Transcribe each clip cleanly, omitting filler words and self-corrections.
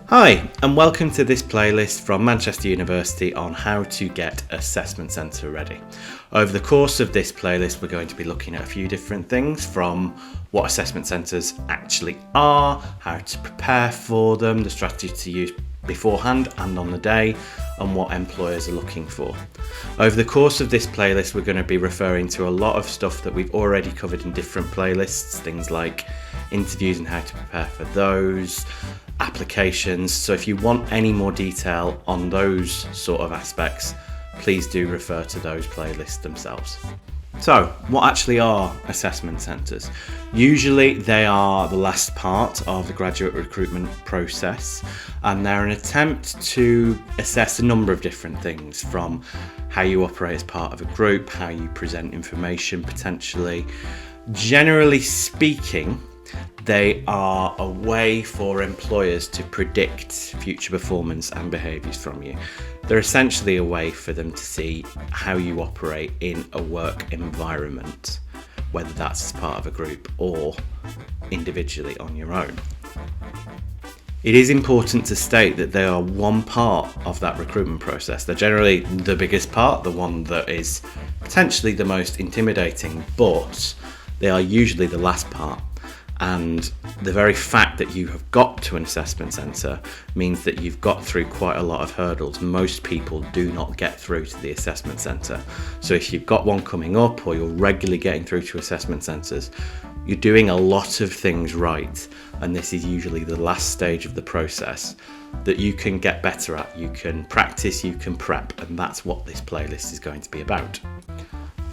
Hi, and welcome to this playlist from Manchester University on how to get Assessment Centre ready. Over the course of this playlist, we're going to be looking at a few different things, from what assessment centres actually are, how to prepare for them, the strategy to use beforehand and on the day, and what employers are looking for. Over the course of this playlist, we're going to be referring to a lot of stuff that we've already covered in different playlists, things like interviews and how to prepare for those, applications. So if you want any more detail on those sort of aspects, please do refer to those playlists themselves. So, what actually are assessment centres? Usually they are the last part of the graduate recruitment process, and they're an attempt to assess a number of different things, from how you operate as part of a group, how you present information potentially. Generally speaking, they are a way for employers to predict future performance and behaviours from you. They're essentially a way for them to see how you operate in a work environment, whether that's as part of a group or individually on your own. It is important to state that they are one part of that recruitment process. They're generally the biggest part, the one that is potentially the most intimidating, but they are usually the last part. And the very fact that you have got to an assessment centre means that you've got through quite a lot of hurdles. Most people do not get through to the assessment centre. So if you've got one coming up, or you're regularly getting through to assessment centres, you're doing a lot of things right. And this is usually the last stage of the process that you can get better at. You can practice, you can prep, and that's what this playlist is going to be about.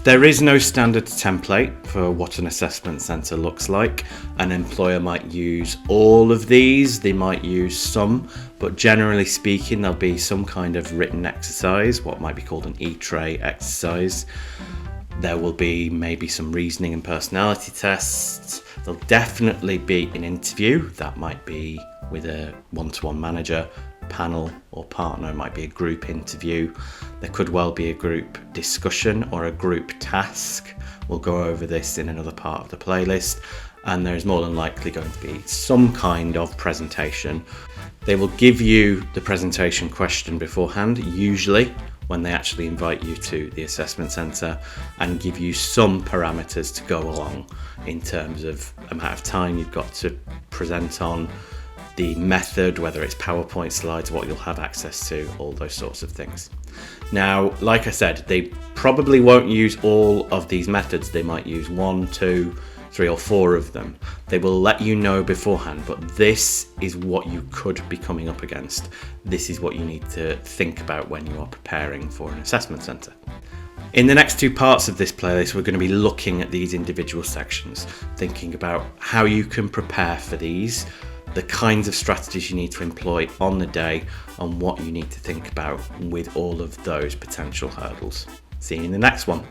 There is no standard template for what an assessment centre looks like. An employer might use all of these, they might use some, but generally speaking there'll be some kind of written exercise, what might be called an E-tray exercise. There will be maybe some reasoning and personality tests. There'll definitely be an interview, that might be with a one-to-one manager, panel or partner. It might be a group interview. There could well be a group discussion or a group task. We'll go over this in another part of the playlist. And there's more than likely going to be some kind of presentation. They will give you the presentation question beforehand, usually when they actually invite you to the assessment centre, and give you some parameters to go along in terms of amount of time you've got to present on, the method, whether it's PowerPoint slides, what you'll have access to, all those sorts of things. Now, like I said, they probably won't use all of these methods. They might use 1, 2, 3 or 4 of them. They will let you know beforehand, but this is what you could be coming up against. This is what you need to think about when you are preparing for an assessment centre. In the next 2 parts of this playlist, we're going to be looking at these individual sections, thinking about how you can prepare for these, the kinds of strategies you need to employ on the day, and what you need to think about with all of those potential hurdles. See you in the next one.